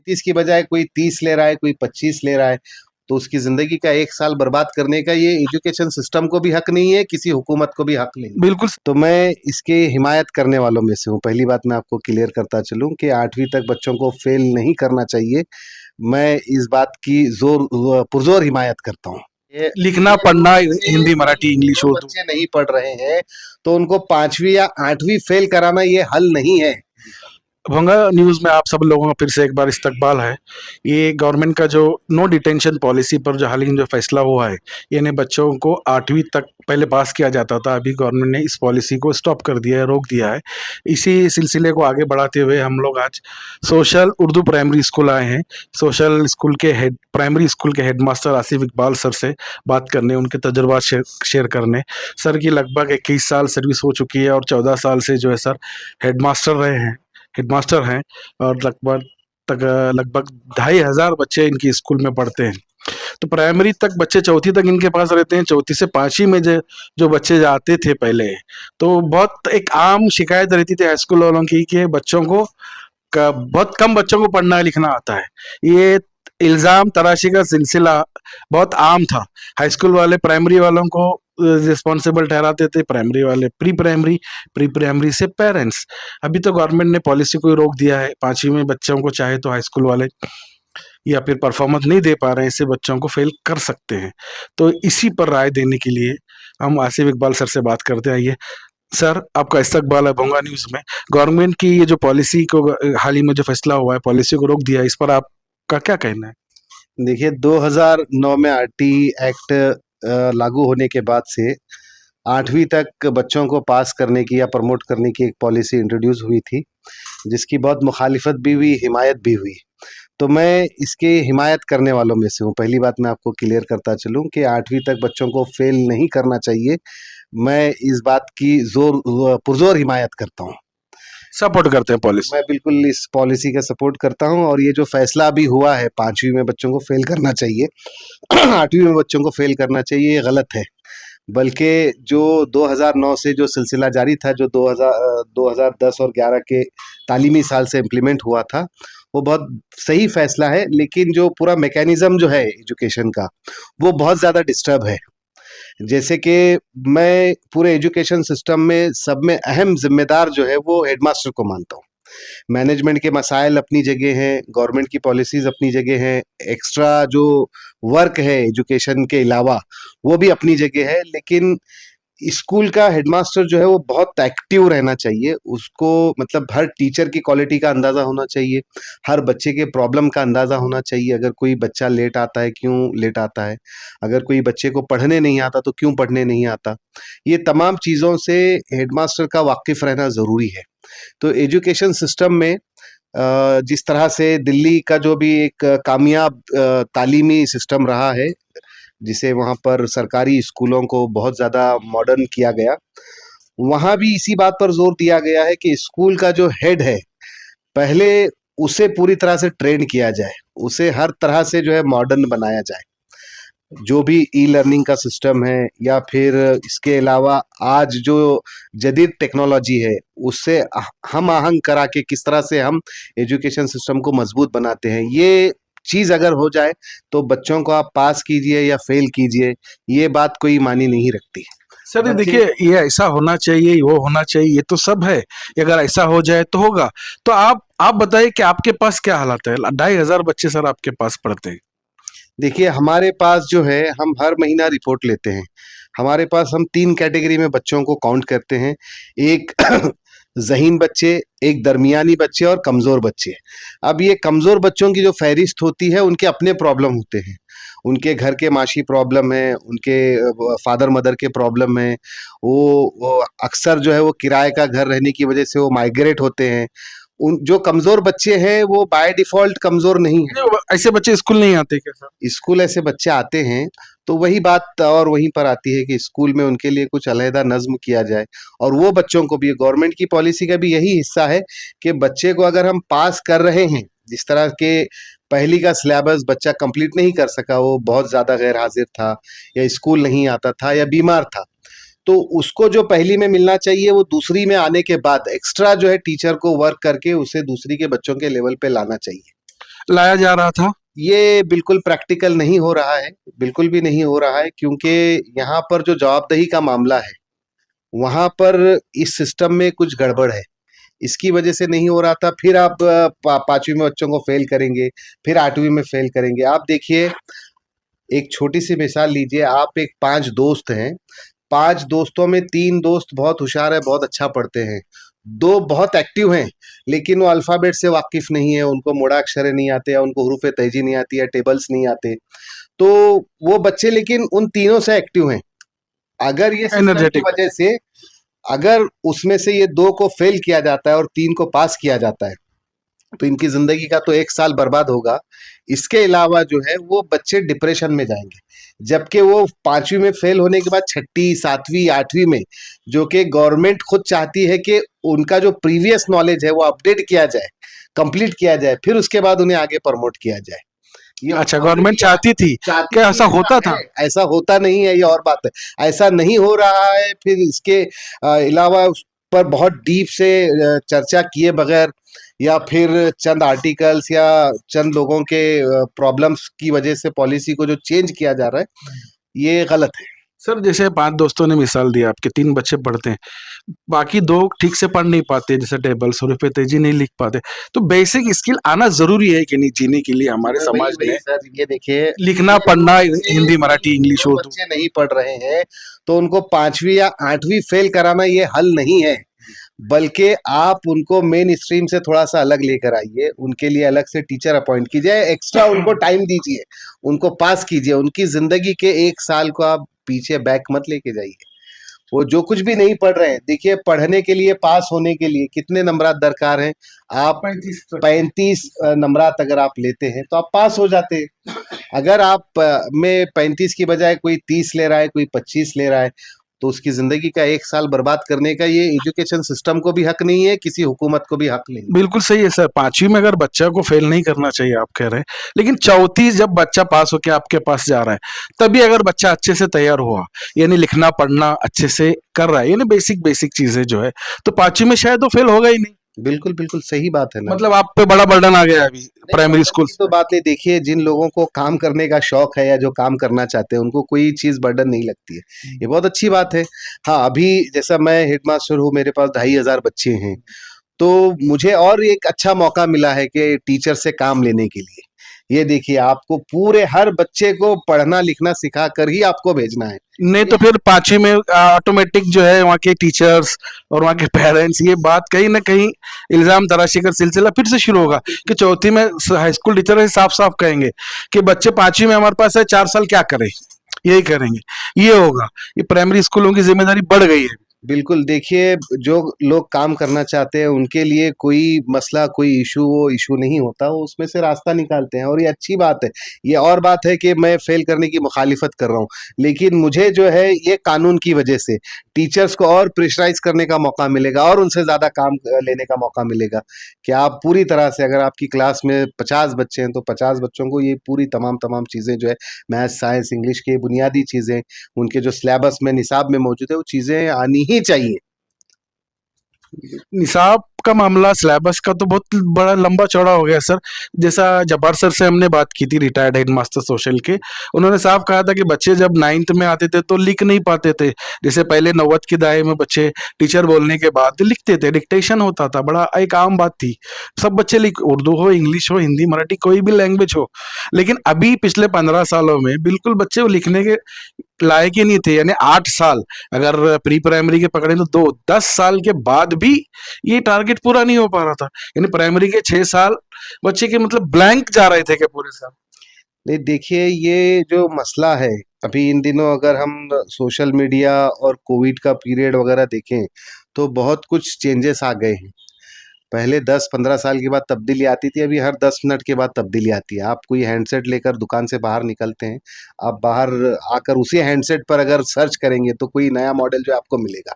30 की बजाय कोई 30 ले रहा है, कोई 25 ले रहा है, तो उसकी ज़िंदगी का 1 साल बर्बाद करने का ये एजुकेशन सिस्टम को भी हक नहीं है, किसी हुकूमत को भी हक नहीं है। बिल्कुल। तो मैं इसके हिमायत करने वालों में से हूँ। पहली बात मैं आपको क्लियर करता चलूँ कि 8वीं तक बच्चों को फेल नहीं करना चाहिए। मैं इस बात की पुरज़ोर हिमायत करता हूँ। ये लिखना ये जो पढ़ना बच्चे हिंदी मराठी इंग्लिश जो उर्दू। बच्चे नहीं पढ़ रहे हैं, तो उनको 5वीं या 8वीं फेल कराना ये हल नहीं है। भोंगा न्यूज़ में आप सब लोगों का फिर से एक बार इस्तकबाल है। ये गवर्नमेंट का जो नो डिटेंशन पॉलिसी पर जो हाल ही में जो फैसला हुआ है, यानी बच्चों को 8वीं तक पहले पास किया जाता था, अभी गवर्नमेंट ने इस पॉलिसी को स्टॉप कर दिया है, रोक दिया है। इसी सिलसिले को आगे बढ़ाते हुए हम लोग आज सोशल उर्दू प्राइमरी स्कूल आए हैं। सोशल स्कूल के हेड प्राइमरी स्कूल के हेडमास्टर आसिफ इकबाल सर से बात करने, उनके तजुर्बा शेयर करने। सर की लगभग 21 साल सर्विस हो चुकी है और 14 साल से जो है सर हेडमास्टर रहे हैं, हेडमास्टर हैं। और लगभग 2,500 बच्चे इनकी स्कूल में पढ़ते हैं। तो प्राइमरी तक बच्चे, चौथी तक इनके पास रहते हैं। चौथी से 5वीं में जो जो बच्चे जाते थे पहले, तो बहुत एक आम शिकायत रहती थी हाई स्कूल वालों की कि बच्चों को बहुत कम बच्चों को पढ़ना लिखना आता है। ये इल्ज़ाम तराशी का सिलसिला बहुत आम था। हाई स्कूल वाले प्राइमरी वालों को रिस्पॉन्सिबल ठहराते थे, प्राइमरी वाले प्री प्राइमरी से पेरेंट्स। अभी तो गवर्नमेंट ने पॉलिसी को ही रोक दिया है। 5वीं में बच्चों को चाहे तो हाई स्कूल वाले या फिर परफॉर्मेंस नहीं दे पा रहे हैं, ऐसे बच्चों को फेल कर सकते हैं। तो इसी पर राय देने के लिए हम आसिफ इकबाल सर से बात करते हैं। आइए सर, आपका इस्तकबाल है भोंगा न्यूज़ में। गवर्नमेंट की ये जो पॉलिसी को हाल ही में जो फैसला हुआ है, पॉलिसी को रोक दिया है, इस पर आपका क्या कहना है? देखिए 2009 में आरटी एक्ट लागू होने के बाद से 8वीं तक बच्चों को पास करने की या प्रमोट करने की एक पॉलिसी इंट्रोड्यूस हुई थी, जिसकी बहुत मुखालिफत भी हुई, हिमायत भी हुई। तो मैं इसके हिमायत करने वालों में से हूँ। पहली बात मैं आपको क्लियर करता चलूँ कि 8वीं तक बच्चों को फेल नहीं करना चाहिए। मैं इस बात की पुरज़ोर हिमायत करता हूँ। सपोर्ट करते हैं पॉलिसी। मैं बिल्कुल इस पॉलिसी का सपोर्ट करता हूँ और ये जो फैसला अभी हुआ है 5वीं में बच्चों को फेल करना चाहिए, 8वीं में बच्चों को फेल करना चाहिए, ये गलत है। बल्कि जो 2009 से जो सिलसिला जारी था, जो 2010 और 11 के तालीमी साल से इम्प्लीमेंट हुआ था, वो बहुत सही फैसला है। लेकिन जो पूरा मैकेनिज्म जो है एजुकेशन का, वो बहुत ज़्यादा डिस्टर्ब है। जैसे कि मैं पूरे एजुकेशन सिस्टम में सब में अहम जिम्मेदार जो है वो हेडमास्टर को मानता हूँ। मैनेजमेंट के मसाइल अपनी जगह हैं, गवर्नमेंट की पॉलिसीज़ अपनी जगह हैं, एक्स्ट्रा जो वर्क है एजुकेशन के अलावा वो भी अपनी जगह है। लेकिन स्कूल का हेडमास्टर जो है वो बहुत एक्टिव रहना चाहिए। उसको मतलब हर टीचर की क्वालिटी का अंदाज़ा होना चाहिए, हर बच्चे के प्रॉब्लम का अंदाज़ा होना चाहिए। अगर कोई बच्चा लेट आता है, क्यों लेट आता है? अगर कोई बच्चे को पढ़ने नहीं आता तो क्यों पढ़ने नहीं आता? ये तमाम चीज़ों से हेडमास्टर का वाकिफ़ रहना ज़रूरी है। तो एजुकेशन सिस्टम में जिस तरह से दिल्ली का जो भी एक कामयाब तालीमी सिस्टम रहा है, जिसे वहाँ पर सरकारी स्कूलों को बहुत ज़्यादा मॉडर्न किया गया, वहाँ भी इसी बात पर ज़ोर दिया गया है कि स्कूल का जो हेड है, पहले उसे पूरी तरह से ट्रेन किया जाए, उसे हर तरह से जो है मॉडर्न बनाया जाए। जो भी ई लर्निंग का सिस्टम है या फिर इसके अलावा आज जो जदीद टेक्नोलॉजी है, उससे हम आहंग करा के किस तरह से हम एजुकेशन सिस्टम को मजबूत बनाते हैं, ये चीज़ अगर हो जाए तो बच्चों को आप पास कीजिए या फेल कीजिए, ये बात कोई मानी नहीं रखती। सर ये बच्चे देखिए, ये ऐसा होना चाहिए, वो होना चाहिए, ये तो सब है। ये अगर ऐसा हो जाए तो होगा। तो आप बताइए कि आपके पास क्या हालात है? 2,500 बच्चे सर आपके पास पढ़ते हैं। देखिए हमारे पास जो है, हम हर महीना रिपोर्ट लेते हैं। हमारे पास हम 3 कैटेगरी में बच्चों को काउंट करते हैं। एक ज़हीन बच्चे, एक दरमियानी बच्चे और कमज़ोर बच्चे। अब ये कमज़ोर बच्चों की जो फ़हरिस्त होती है, उनके अपने प्रॉब्लम होते हैं। उनके घर के माशी प्रॉब्लम है, उनके फादर मदर के प्रॉब्लम है। वो अक्सर जो है वो किराए का घर रहने की वजह से वो माइग्रेट होते हैं। उन जो कमज़ोर बच्चे हैं वो बाय डिफ़ॉल्ट कमज़ोर नहीं हैं। ऐसे बच्चे स्कूल नहीं आते क्या सर? स्कूल ऐसे बच्चे आते हैं, तो वही बात और वहीं पर आती है कि स्कूल में उनके लिए कुछ अलहदा नज़्म किया जाए। और वो बच्चों को भी, गवर्नमेंट की पॉलिसी का भी यही हिस्सा है कि बच्चे को अगर हम पास कर रहे हैं, जिस तरह के पहली का सिलेबस बच्चा कंप्लीट नहीं कर सका, वो बहुत ज़्यादा गैर हाजिर था या स्कूल नहीं आता था या बीमार था, तो उसको जो पहली में मिलना चाहिए वो दूसरी में आने के बाद एक्स्ट्रा जो है टीचर को वर्क करके उसे दूसरी के बच्चों के लेवल पे लाना चाहिए। लाया जा रहा था? ये बिल्कुल प्रैक्टिकल नहीं हो रहा है, बिल्कुल भी नहीं हो रहा है, क्योंकि यहाँ पर जो जवाबदेही का मामला है, वहाँ पर इस सिस्टम में कुछ गड़बड़ है। इसकी वजह से नहीं हो रहा था। फिर आप 5वीं में बच्चों को फेल करेंगे, फिर 8वीं में फेल करेंगे। आप देखिए, एक छोटी सी मिसाल लीजिए, आप एक 5 दोस्त हैं, 5 दोस्तों में 3 दोस्त बहुत होशियार है, बहुत अच्छा पढ़ते हैं, 2 बहुत एक्टिव हैं, लेकिन वो अल्फ़ाबेट से वाकिफ़ नहीं है, उनको मोड़ाक्षरें नहीं आते, या उनको हुरूफ़-ए-तहज़ी नहीं आती, या टेबल्स नहीं आते। तो वो बच्चे लेकिन उन तीनों से एक्टिव हैं। अगर ये सिस्टम की एनर्जेटिक। वजह से, अगर उसमें से ये 2 को फेल किया जाता है और 3 को पास किया जाता है, तो इनकी ज़िंदगी का तो 1 साल बर्बाद होगा। इसके अलावा जो है, वो बच्चे डिप्रेशन में जाएँगे। जबकि वो 5वीं में फेल होने के बाद 6ठी, 7वीं, 8वीं में, जो कि गवर्नमेंट खुद चाहती है कि उनका जो प्रीवियस नॉलेज है वो अपडेट किया जाए, कंप्लीट किया जाए, फिर उसके बाद उन्हें आगे प्रमोट किया जाए। ये अच्छा, गवर्नमेंट ऑलरेडी चाहती थी, चाहती क्या थी, ऐसा ऐसा होता था? है, ऐसा होता नहीं है, ये और बात है। ऐसा नहीं हो रहा है, फिर इसके अलावा उस पर बहुत डीप से चर्चा किए बगैर, या फिर चंद आर्टिकल्स या चंद लोगों के प्रॉब्लम्स की वजह से पॉलिसी को जो चेंज किया जा रहा है, ये गलत है। सर, जैसे 5 दोस्तों ने मिसाल दी आपके, 3 बच्चे पढ़ते हैं, बाकी 2 ठीक से पढ़ नहीं पाते, जैसे टेबल्स, हुरूफ़-ए-तहज़ी नहीं लिख पाते। तो बेसिक स्किल आना ज़रूरी है कि नहीं जीने के लिए हमारे वही समाज वही में? सर, ये देखिए, लिखना, जो पढ़ना, बच्चे हिंदी, मराठी, इंग्लिश, जो उर्दू। बच्चे नहीं पढ़ रहे हैं, तो उनको 5वीं या 8वीं फेल कराना ये हल नहीं है। बल्कि आप उनको मेन स्ट्रीम से थोड़ा-सा अलग लेकर आइए, उनके लिए अलग से टीचर अपॉइंट कीजिए, एक्स्ट्रा उनको टाइम दीजिए, उनको पास कीजिए, उनकी ज़िंदगी के 1 साल को आप पीछे बैक मत लेके जाइए। वो जो कुछ भी नहीं पढ़ रहे हैं, देखिए, पढ़ने के लिए, पास होने के लिए कितने नंबरात दरकार हैं? आप 35 नंबरात अगर आप लेते हैं, तो आप पास हो जाते हैं। अगर आप में 35 की बजाय कोई 30 ले रहा है, कोई 25 ले रहा है, तो उसकी ज़िंदगी का 1 साल बर्बाद करने का ये एजुकेशन सिस्टम को भी हक नहीं है, किसी हुकूमत को भी हक नहीं है। बिल्कुल सही है सर, 5वीं में अगर बच्चा को फेल नहीं करना चाहिए आप कह रहे हैं, लेकिन चौथी जब बच्चा पास होके आपके पास जा रहा है, तभी अगर बच्चा अच्छे से तैयार हुआ, यानी लिखना पढ़ना अच्छे से कर रहा है, यानी बेसिक बेसिक चीजें जो है, तो 5वीं में शायद वो फेल होगा ही नहीं। बिल्कुल, बिल्कुल सही बात है ना। मतलब आप पे बड़ा बर्डन आ गया है अभी नहीं, प्राइमरी बर्डन स्कूल की से। तो बात नहीं, देखिए, जिन लोगों को काम करने का शौक है या जो काम करना चाहते हैं, उनको कोई चीज़ बर्डन नहीं लगती है। ये बहुत अच्छी बात है। हाँ, अभी जैसा मैं हेडमास्टर हूँ, मेरे पास 2500 बच्चे हैं, तो मुझे और एक अच्छा मौका मिला है कि टीचर से काम लेने के लिए। ये देखिए, आपको पूरे हर बच्चे को पढ़ना लिखना सिखा कर ही आपको भेजना है। नहीं ये तो फिर 5वीं में ऑटोमेटिक जो है वहाँ के टीचर्स और वहाँ के पेरेंट्स ये बात कहीं ना कहीं इल्जाम तराशी का सिलसिला फिर से शुरू होगा कि चौथी में हाई स्कूल टीचर साफ साफ कहेंगे कि बच्चे 5वीं में हमारे पास है, 4 साल क्या करें, यही करेंगे, ये होगा। ये प्राइमरी स्कूलों की जिम्मेदारी बढ़ गई है। बिल्कुल, देखिए, जो लोग काम करना चाहते हैं, उनके लिए कोई मसला, कोई इश्यू, वो इश्यू नहीं होता, वो उसमें से रास्ता निकालते हैं, और ये अच्छी बात है। ये और बात है कि मैं फेल करने की मुखालिफत कर रहा हूँ, लेकिन मुझे जो है, ये कानून की वजह से टीचर्स को और प्रेशराइज़ करने का मौका मिलेगा, और उनसे ज़्यादा काम लेने का मौका मिलेगा, कि आप पूरी तरह से, अगर आपकी क्लास में 50 बच्चे हैं, तो 50 बच्चों को ये पूरी तमाम चीज़ें जो है, मैथ, साइंस, इंग्लिश की बुनियादी चीज़ें, उनके जो सिलेबस में, निसाब में मौजूद है, वो चीज़ें आनी ही चाहिए। निसाब का मामला, सिलेबस का तो बहुत बड़ा लंबा चौड़ा हो गया सर। जैसा जब्बार सर से हमने बात की थी, रिटायर्ड हेडमास्टर सोशल के, उन्होंने साफ कहा था कि बच्चे जब 9th में आते थे तो लिख नहीं पाते थे। जैसे पहले 90 की दहाई में बच्चे टीचर बोलने के बाद लिखते थे, डिक्टेशन होता था, बड़ा एक आम बात थी। सब बच्चे लिख, उर्दू हो, इंग्लिश हो, हिंदी, मराठी, कोई भी लैंग्वेज हो। लेकिन अभी पिछले 15 सालों में बिल्कुल बच्चे लिखने के लायक ही नहीं थे। यानी 8 साल अगर प्री प्राइमरी के पकड़े तो 10 साल के बाद भी ये टारगेट पूरा नहीं हो पा रहा था। यानी प्राइमरी के 6 साल बच्चे के मतलब ब्लैंक जा रहे थे क्या पूरे साल? नहीं, देखिए, ये जो मसला है, अभी इन दिनों अगर हम सोशल मीडिया और कोविड का पीरियड वगैरह देखें, तो बहुत कुछ चेंजेस आ गए हैं। पहले 10-15 साल के बाद तब्दीली आती थी, अभी हर 10 मिनट के बाद तब्दीली आती है। आप कोई हैंडसेट लेकर दुकान से बाहर निकलते हैं, आप बाहर आकर उसी हैंडसेट पर अगर सर्च करेंगे, तो कोई नया मॉडल जो है आपको मिलेगा।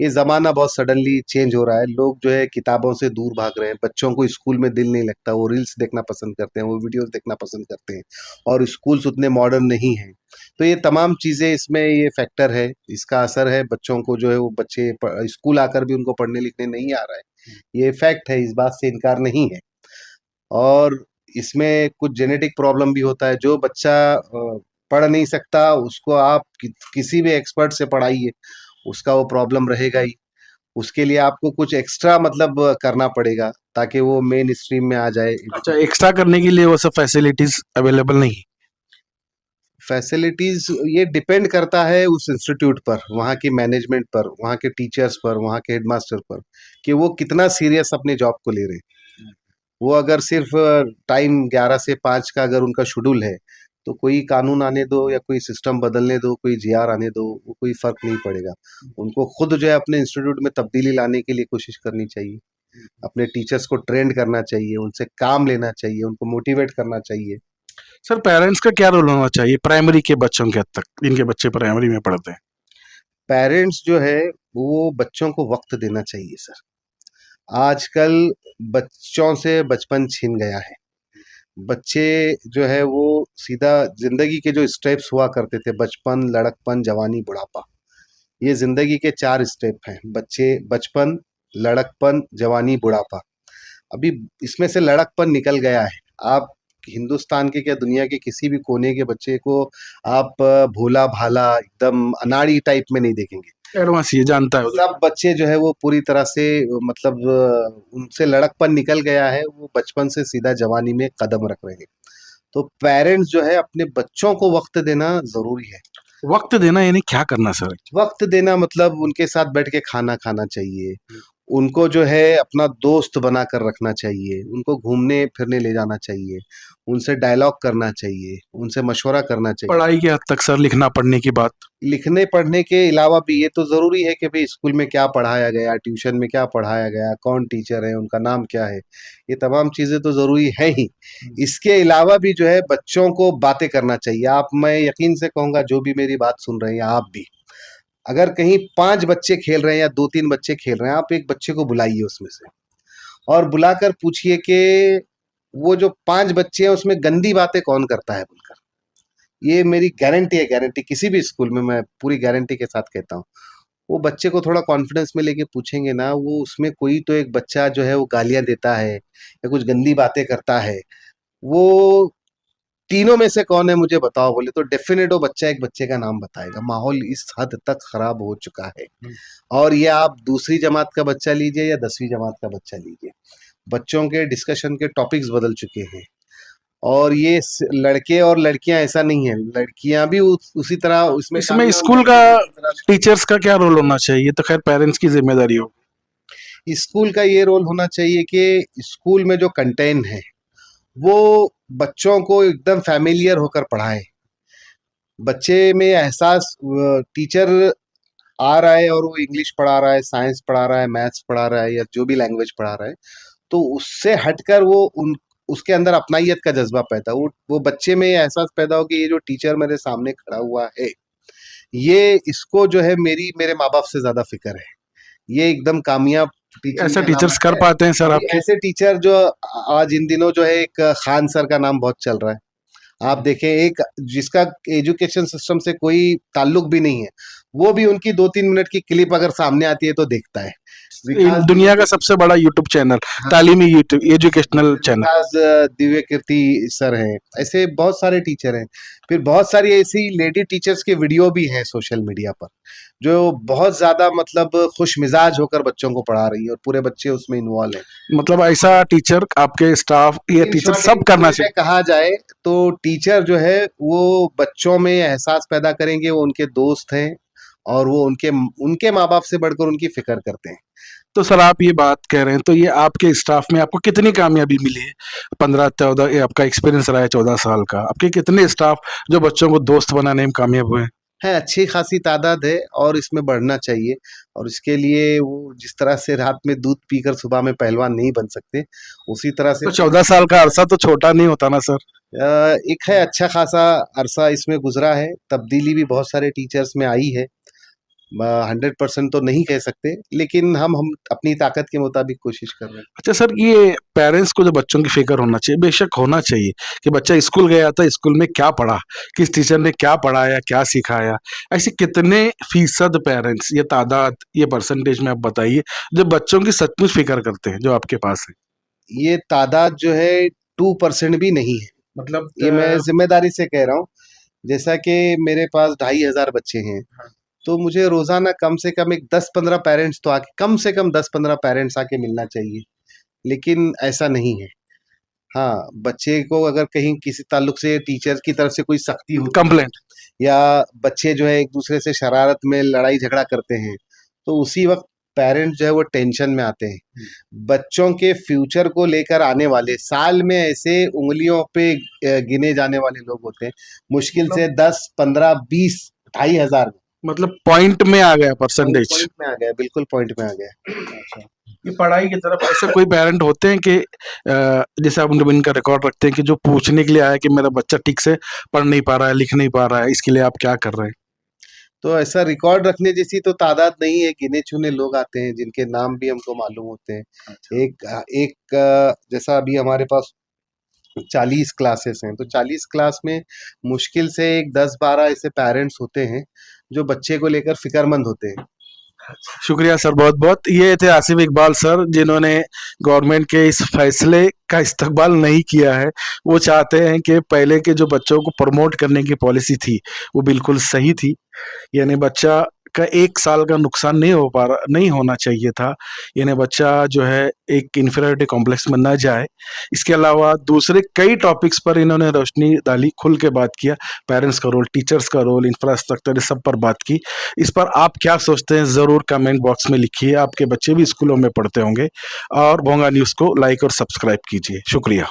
ये ज़माना बहुत सडनली चेंज हो रहा है। लोग जो है किताबों से दूर भाग रहे हैं, बच्चों को स्कूल में दिल नहीं लगता, वो रील्स देखना पसंद करते हैं, वो वीडियोज़ देखना पसंद करते हैं, और स्कूल्स उतने मॉडर्न नहीं हैं। तो ये तमाम चीज़ें इसमें ये फैक्टर है, इसका असर है। बच्चों को जो है, वो बच्चे स्कूल आकर भी उनको पढ़ने लिखने नहीं आ रहा है। ये फैक्ट है, इस बात से इनकार नहीं है। और इसमें कुछ जेनेटिक प्रॉब्लम भी होता है। जो बच्चा पढ़ नहीं सकता उसको आप किसी भी एक्सपर्ट से पढ़ाइए, उसका वो प्रॉब्लम रहेगा ही। उसके लिए आपको कुछ एक्स्ट्रा मतलब करना पड़ेगा ताकि वो मेन स्ट्रीम में आ जाए अच्छा, एजुकेशन। एक्स्ट्रा करने के लिए वो सब फैसिलिटीज अवेलेबल नहीं? फैसिलिटीज ये डिपेंड करता है उस इंस्टीट्यूट पर, वहाँ की मैनेजमेंट पर, वहाँ के टीचर्स पर, वहाँ के हेडमास्टर पर, कि वो कितना सीरियस अपने जॉब को ले रहे हैं। वो अगर सिर्फ टाइम 11 से 5 का अगर उनका शेड्यूल है, तो कोई कानून आने दो या कोई सिस्टम बदलने दो, कोई जीआर आने दो, वो कोई फर्क नहीं पड़ेगा। उनको खुद जो है अपने इंस्टीट्यूट में तब्दीली लाने के लिए कोशिश करनी चाहिए। अपने टीचर्स को ट्रेंड करना चाहिए, उनसे काम लेना चाहिए, उनको मोटिवेट करना चाहिए। सर, पेरेंट्स का क्या रोल होना चाहिए प्राइमरी के बच्चों के हद तक, जिनके बच्चे प्राइमरी में पढ़ते हैं? पेरेंट्स जो है वो बच्चों को वक्त देना चाहिए सर। आजकल बच्चों से बचपन छीन गया है। बच्चे जो है वो सीधा जिंदगी के जो स्टेप्स हुआ करते थे, बचपन, लड़कपन, जवानी, बुढ़ापा, ये जिंदगी के 4 स्टेप हैं। बच्चे बचपन, लड़कपन, जवानी, बुढ़ापा। अभी इसमें से लड़कपन निकल गया है। आप हिंदुस्तान के क्या दुनिया के किसी भी कोने के बच्चे को आप भोला भाला एकदम अनाड़ी टाइप में नहीं देखेंगे। एडवांस ये जानता है उधर। सब बच्चे जो है वो पूरी तरह से मतलब उनसे लड़कपन निकल गया है, वो बचपन से सीधा जवानी में कदम रख रहे हैं। तो पेरेंट्स जो है अपने बच्चों को वक्त देना जरूरी है। वक्त देना यानी क्या करना सर? वक्त देना मतलब उनके साथ बैठ के खाना खाना चाहिए, उनको जो है अपना दोस्त बनाकर रखना चाहिए, उनको घूमने फिरने ले जाना चाहिए, उनसे डायलॉग करना चाहिए, उनसे मशवरा करना चाहिए। पढ़ाई के हद तक सर, लिखना पढ़ने की बात? लिखने पढ़ने के अलावा भी ये तो ज़रूरी है कि भाई स्कूल में क्या पढ़ाया गया, ट्यूशन में क्या पढ़ाया गया, कौन टीचर है, उनका नाम क्या है, ये तमाम चीज़ें तो ज़रूरी है ही। इसके अलावा भी जो है बच्चों को बातें करना चाहिए। आप, मैं यकीन से कहूँगा जो भी मेरी बात सुन रहे हैं आप भी, अगर कहीं 5 बच्चे खेल रहे हैं या 2-3 बच्चे खेल रहे हैं, आप एक बच्चे को बुलाइए उसमें से और बुलाकर पूछिए कि वो जो 5 बच्चे हैं उसमें गंदी बातें कौन करता है बोलकर। ये मेरी गारंटी है, गारंटी किसी भी स्कूल में मैं पूरी गारंटी के साथ कहता हूँ। वो बच्चे को थोड़ा कॉन्फिडेंस में लेके पूछेंगे ना, वो उसमें कोई तो एक बच्चा जो है वो गालियाँ देता है या कुछ गंदी बातें करता है, वो तीनों में से कौन है मुझे बताओ बोले तो डेफिनेट वो बच्चा एक बच्चे का नाम बताएगा। माहौल इस हद तक खराब हो चुका है। और ये आप दूसरी जमात का बच्चा लीजिए या 10वीं जमात का बच्चा लीजिए, बच्चों के डिस्कशन के टॉपिक्स बदल चुके हैं। और ये लड़के और लड़कियां ऐसा नहीं है, लड़कियां भी उसी तरह उसमें इसमें शामिल स्कूल होंगी, का, उसी तरह टीचर्स का क्या रोल होना चाहिए? ये तो खैर पेरेंट्स की जिम्मेदारी हो। स्कूल का ये रोल होना चाहिए कि स्कूल में जो कंटेंट है वो बच्चों को एकदम फैमिलियर होकर पढ़ाएं। बच्चे में एहसास, टीचर आ रहा है और वो इंग्लिश पढ़ा रहा है, साइंस पढ़ा रहा है, मैथ्स पढ़ा रहा है या जो भी लैंग्वेज पढ़ा रहा है, तो उससे हटकर वो उन उसके अंदर अपनाइयत का जज्बा पैदा, वो बच्चे में ये एहसास पैदा हो कि ये जो टीचर मेरे सामने खड़ा हुआ है, ये इसको जो है मेरे माँ बाप से ज्यादा फिक्र है, ये एकदम कामयाब टीचिंग ऐसा में टीचर्स अलामत कर है। पाते हैं सर अभी आपके? ऐसे टीचर जो आज इन दिनों जो है, एक खान सर का नाम बहुत चल रहा है, आप देखें, एक जिसका एजुकेशन सिस्टम से कोई ताल्लुक भी नहीं है, वो भी उनकी 2-3 मिनट की क्लिप अगर सामने आती है तो देखता है। विकास दुनिया का सबसे बड़ा यूट्यूब चैनल, हाँ, तालीमी यूट्यूब एजुकेशनल चैनल। विकास दिव्य कीर्ति सर हैं, ऐसे बहुत सारे टीचर हैं। फिर बहुत सारी ऐसी लेडी टीचर्स के वीडियो भी हैं सोशल मीडिया पर, जो बहुत ज्यादा मतलब खुश मिजाज होकर बच्चों को पढ़ा रही है और पूरे बच्चे उसमें इन्वॉल्व हैं। मतलब ऐसा टीचर आपके स्टाफ, ये इन टीचर शॉर्ट, सब करना में चाहिए? कहा जाए तो टीचर जो है वो बच्चों में एहसास पैदा करेंगे, वो उनके दोस्त हैं और वो उनके उनके माँ बाप से बढ़कर उनकी फिक्र करते हैं। तो सर, आप ये बात कह रहे हैं तो ये आपके स्टाफ में आपको कितनी कामयाबी मिली है? 15-14 ये आपका एक्सपीरियंस रहा है, 14 साल का, आपके कितने स्टाफ जो बच्चों को दोस्त बनाने में कामयाब हुए हैं? है, अच्छी खासी तादाद है और इसमें बढ़ना चाहिए। और इसके लिए वो जिस तरह से रात में दूध पीकर सुबह में पहलवान नहीं बन सकते, उसी तरह से तो 14 साल का अरसा तो छोटा नहीं होता ना सर? एक है अच्छा खासा अरसा इसमें गुजरा है, तब्दीली भी बहुत सारे टीचर्स में आई है। 100% तो नहीं कह सकते, लेकिन हम अपनी ताकत के मुताबिक कोशिश कर रहे हैं। अच्छा सर, ये पेरेंट्स को जो बच्चों की फिक्र होना चाहिए, बेशक होना चाहिए कि बच्चा स्कूल गया था, स्कूल में क्या पढ़ा, किस टीचर ने क्या पढ़ाया, क्या सिखाया। ऐसे कितने फीसद पेरेंट्स, ये तादाद, ये परसेंटेज में आप बताइए, जो बच्चों की सचमुच फिक्र करते हैं, जो आपके पास है? ये तादाद जो है 2% भी नहीं है। मतलब ये मैं जिम्मेदारी से कह रहा हूँ। जैसा कि मेरे पास 2,500 बच्चे हैं, हाँ। तो मुझे रोजाना कम से कम एक 10-15 पेरेंट्स तो आके, कम से कम 10-15 पेरेंट्स आके मिलना चाहिए, लेकिन ऐसा नहीं है। हाँ, बच्चे को अगर कहीं किसी ताल्लुक से टीचर की तरफ से कोई सख्ती होती है, कंप्लेंट या बच्चे जो है एक दूसरे से शरारत में लड़ाई झगड़ा करते हैं, तो उसी वक्त पेरेंट्स जो है वो टेंशन में आते हैं। बच्चों के फ्यूचर को लेकर आने वाले साल में ऐसे उंगलियों पे गिने जाने वाले लोग होते हैं, मुश्किल से 10, 15, 20, 2,500 मतलब पॉइंट में आ गया परसेंटेज। पॉइंट में आ गया, बिल्कुल पॉइंट में आ गया। ये पढ़ाई की तरफ ऐसे कोई पेरेंट होते हैं कि जैसे आप इनका रिकॉर्ड रखते हैं कि जो पूछने के लिए आया कि मेरा बच्चा ठीक से पढ़ नहीं पा रहा है, लिख नहीं पा रहा है, इसके लिए आप क्या कर रहे हैं? तो ऐसा रिकॉर्ड रखने जैसी तो तादाद नहीं है, गिने चुने लोग आते हैं जिनके नाम भी हमको मालूम होते हैं। एक जैसा अभी हमारे पास 40 क्लासेस हैं, तो 40 क्लास में मुश्किल से एक 10-12 ऐसे पेरेंट्स होते हैं जो बच्चे को लेकर फिक्रमंद होते हैं। शुक्रिया सर, बहुत बहुत। ये थे आसिफ इकबाल सर, जिन्होंने गवर्नमेंट के इस फैसले का इस्तकबाल नहीं किया है। वो चाहते हैं कि पहले के जो बच्चों को प्रमोट करने की पॉलिसी थी वो बिल्कुल सही थी, यानी बच्चा का 1 साल का नुकसान नहीं होना चाहिए था, यानी बच्चा जो है एक इन्फीरियरिटी कॉम्प्लेक्स में न जाए। इसके अलावा दूसरे कई टॉपिक्स पर इन्होंने रोशनी डाली, खुल के बात किया, पेरेंट्स का रोल, टीचर्स का रोल, इंफ्रास्ट्रक्चर, इस सब पर बात की। इस पर आप क्या सोचते हैं ज़रूर कमेंट बॉक्स में लिखिए। आपके बच्चे भी स्कूलों में पढ़ते होंगे। और भोंगा न्यूज़ को लाइक और सब्सक्राइब कीजिए। शुक्रिया।